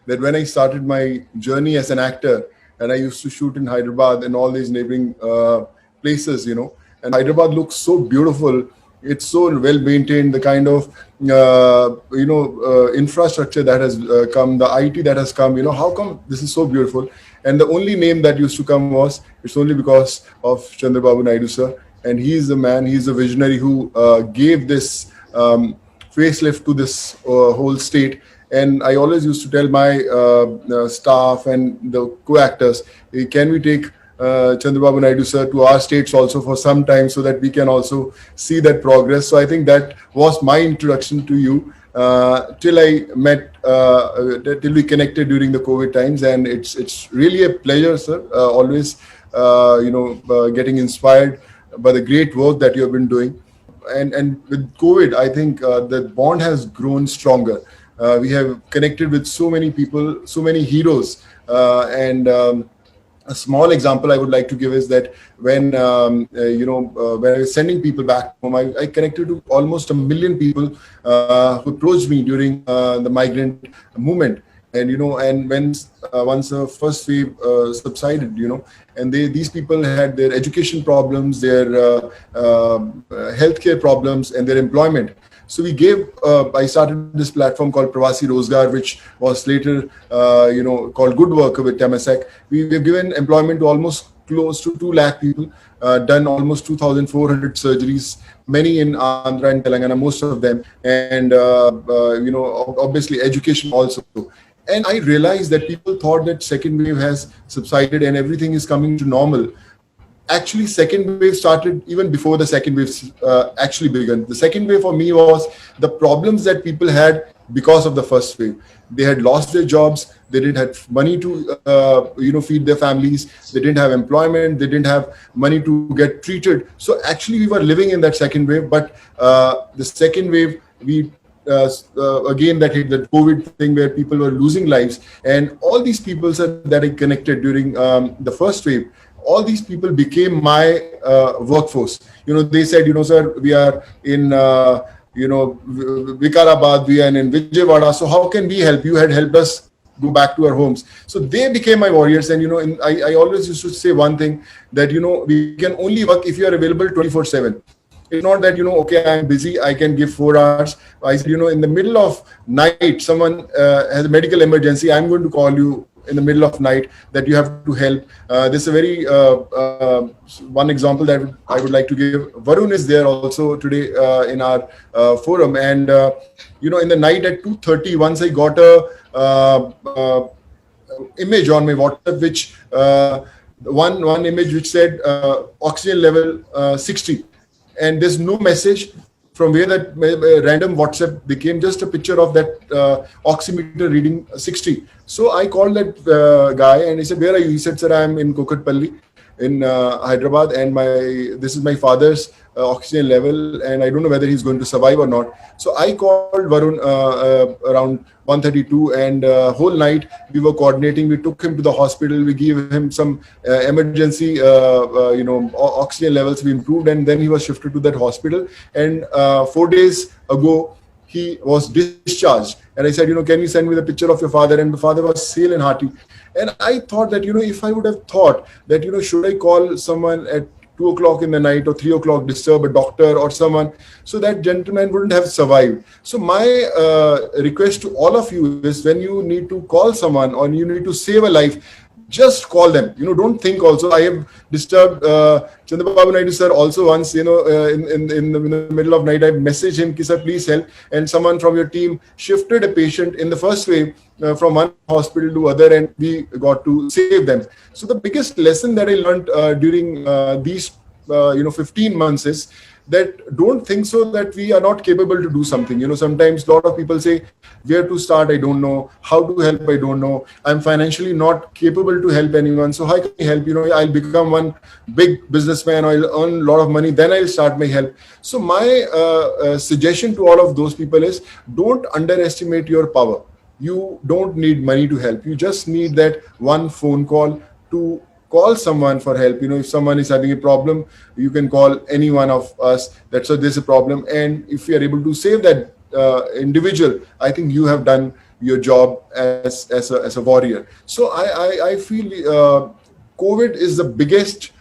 that when I started my journey as an actor, and I used to shoot in Hyderabad and all these neighboring places, and Hyderabad looks so beautiful. It's so well maintained. The kind of infrastructure that has come, the IT that has come. How come this is so beautiful? And the only name that used to come was, it's only because of Chandrababu Naidu sir, and he is the man. He is the visionary who gave this facelift to this whole state. And I always used to tell my staff and the co-actors, "Hey, can we take Chandrababu Naidu sir to our states also for some time, so that we can also see that progress." So I think that was my introduction to you till I met, till we connected during the COVID times. And it's really a pleasure, sir. Always, getting inspired by the great work that you have been doing. And with COVID, I think the bond has grown stronger. We have connected with so many people, so many heroes, and a small example I would like to give is that when when I was sending people back home, I connected to almost 1 million people who approached me during the migrant movement. And when once the first wave subsided, and these people had their education problems, their healthcare problems, and their employment. So I started this platform called Pravasi Rozgar, which was later, called Good Worker with Temasek. We've given employment to almost close to 2 lakh people, done almost 2,400 surgeries, many in Andhra and Telangana, most of them. And, obviously education also. And I realized that people thought that second wave has subsided and everything is coming to normal. Actually, second wave started even before the second wave actually began. The second wave for me was the problems that people had because of the first wave. They had lost their jobs. They didn't have money to, feed their families. They didn't have employment. They didn't have money to get treated. So actually, we were living in that second wave. But the second wave, we again that hit the COVID thing where people were losing lives, and all these people that I connected during the first wave. All these people became my workforce. They said, sir, we are in, Vikarabad, we are in Vijayawada. So how can we help? You had helped us go back to our homes. So they became my warriors. And, I always used to say one thing that, we can only work if you are available 24/7. It's not that, okay, I'm busy, I can give 4 hours. I said, in the middle of night, someone has a medical emergency, I'm going to call you in the middle of night that you have to help. This is a very one example that I would like to give. Varun is there also today in our forum, and in the night at 2:30, once I got a image on my WhatsApp, which one image which said oxygen level 60, and there's no message from where that random WhatsApp became just a picture of that oximeter reading 60. So I called that guy and he said, "Where are you?" He said, "Sir, I'm in Kokatpalli in Hyderabad, and this is my father's oxygen level, and I don't know whether he's going to survive or not." So I called Varun around 1:32, and whole night we were coordinating. We took him to the hospital. We gave him some emergency, oxygen levels. We improved, and then he was shifted to that hospital. And 4 days ago, he was discharged. And I said, "Can you send me the picture of your father?" And the father was hale and hearty. And I thought that, if I would have thought that, should I call someone at 2 o'clock in the night or 3 o'clock, disturb a doctor or someone, so that gentleman wouldn't have survived. So my request to all of you is, when you need to call someone or you need to save a life, just call them. Don't think also. I have disturbed Chandrababu Naidu sir also once, in the middle of night. I messaged him, "Sir, please help." And someone from your team shifted a patient in the first wave from one hospital to other, and we got to save them. So the biggest lesson that I learned during these 15 months is that don't think so that we are not capable to do something. Sometimes a lot of people say, "Where to start? I don't know. How to help? I don't know. I'm financially not capable to help anyone. So how can I help? I'll become one big businessman, or I'll earn a lot of money. Then I'll start my help." So my suggestion to all of those people is, don't underestimate your power. You don't need money to help. You just need that one phone call to call someone for help. If someone is having a problem, you can call any one of us. That's why there's a problem. And if you are able to save that individual, I think you have done your job as a warrior. So I feel COVID is the biggest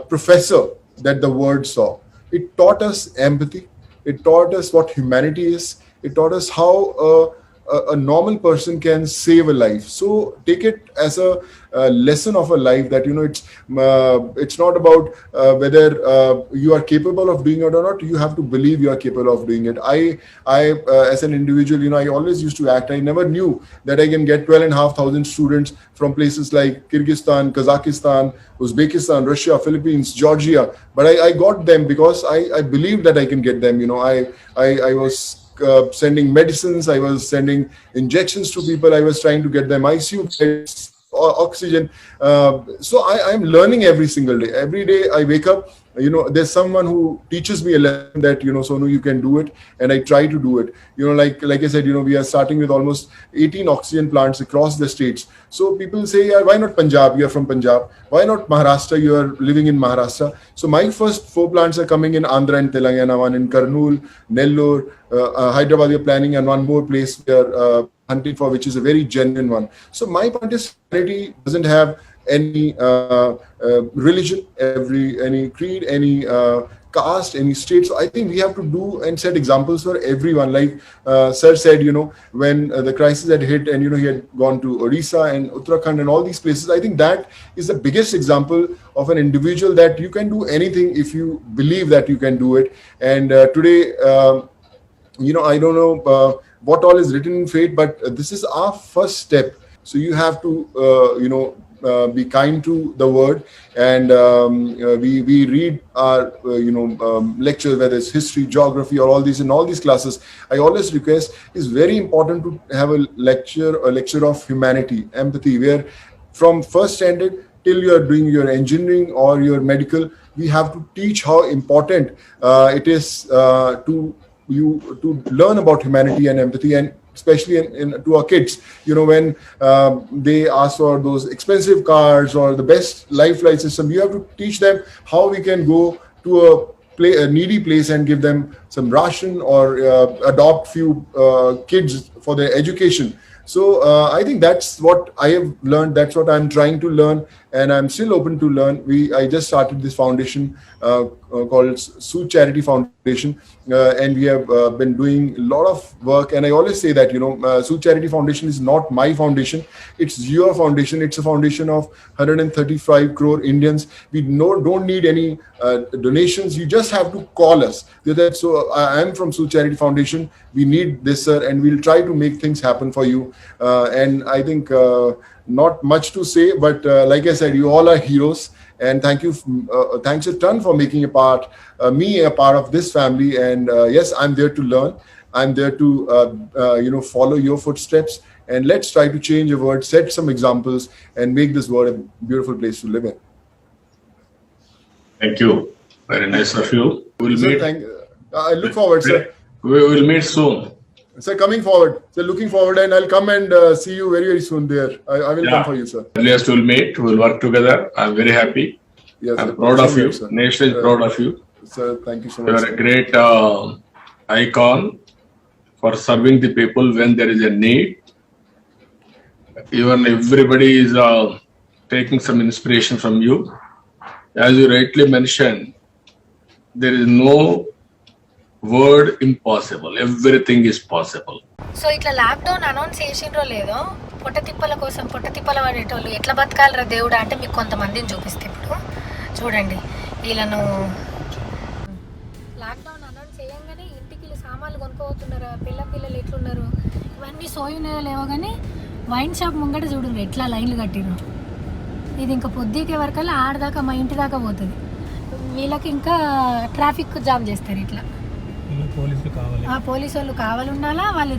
professor that the world saw. It taught us empathy. It taught us what humanity is. It taught us how a normal person can save a life. So take it as a lesson of a life that it's not about whether you are capable of doing it or not. You have to believe you are capable of doing it. I as an individual, I always used to act. I never knew that I can get 12,500 students from places like Kyrgyzstan, Kazakhstan, Uzbekistan, Russia, Philippines, Georgia. But I got them because I believed that I can get them. I was sending medicines, I was sending injections to people, I was trying to get them ICU beds, oxygen. So I'm learning every single day. Every day I wake up, there's someone who teaches me a lesson that, Sonu, you can do it. And I try to do it. Like I said, we are starting with almost 18 oxygen plants across the states. So people say, yeah, why not Punjab? You're from Punjab. Why not Maharashtra? You are living in Maharashtra. So my first 4 plants are coming in Andhra and Telangana, one in Kurnool, Nellore, Hyderabad. We are planning, and one more place we are hunting for, which is a very genuine one. So my point is, humanity doesn't have any religion, any creed, any caste, any state. So I think we have to do and set examples for everyone. Like Sir said, when the crisis had hit, and he had gone to Odisha and Uttarakhand and all these places. I think that is the biggest example of an individual that you can do anything if you believe that you can do it. And today, I don't know what all is written in fate, but this is our first step. So you have to, be kind to the word, and we read our lectures, whether it's history, geography, or all these classes. I always request, it's very important to have a lecture of humanity, empathy, where from first standard till you are doing your engineering or your medical, we have to teach how important it is to learn about humanity and empathy, and especially to our kids, when they ask for those expensive cars or the best life flight system, you have to teach them how we can go to a needy place and give them some ration, or adopt few kids for their education. So I think that's what I have learned. That's what I'm trying to learn, and I'm still open to learn. I just started this foundation called Sood Charity Foundation, and we have been doing a lot of work. And I always say that Sood Charity Foundation is not my foundation; it's your foundation. It's a foundation of 135 crore Indians. We don't need any donations. You just have to call us. So I'm from Sood Charity Foundation. We need this, sir, and we'll try to make things happen for you. And I think not much to say, but like I said, you all are heroes. And thank you, thanks a ton for making me a part of this family. And yes, I'm there to learn. I'm there to follow your footsteps. And let's try to change the world, set some examples, and make this world a beautiful place to live in. Thank you. Very nice of you. We'll meet. I look forward, sir. We will meet soon. Sir, coming forward. Sir, looking forward, and I'll come and see you very, very soon there. I will come for you, sir. Earliest we'll meet. We'll work together. I'm very happy. Yes, I'm proud of you. Sir. Nation is proud of you. Sir, thank you so much. You are a great icon for serving the people when there is a need. Even everybody is taking some inspiration from you. As you rightly mentioned, there is no word impossible. Everything is possible. So ఇట్లా lockdown announce చేసిండ్రో లేదో, పొట్ట తిప్పల పడేటోళ్ళు ఎట్లా బతకాలరా దేవుడా అంటే మీకు కొంతమందిని చూపిస్తే ఇప్పుడు చూడండి. వీళ్ళను లాక్డౌన్ అనౌన్స్ చేయంగానే ఇంటికి సామాన్లు కొనుక్కోతున్నారు. పిల్లలు ఎట్లున్నారు, ఇవన్నీ సోయినాయో లేవో కానీ వైన్ షాప్ ముంగట చూడండి ఎట్లా లైన్లు కట్టిరు. ఇది ఇంకా పొద్దుకే వరకల్లా ఆడదాకా మా ఇంటి దాకా పోతుంది. వీళ్ళకి ఇంకా ట్రాఫిక్ జామ్ చేస్తారు. ఇట్లా పోలీసు వాళ్ళు కావాలి ఉండాలా, వాళ్ళు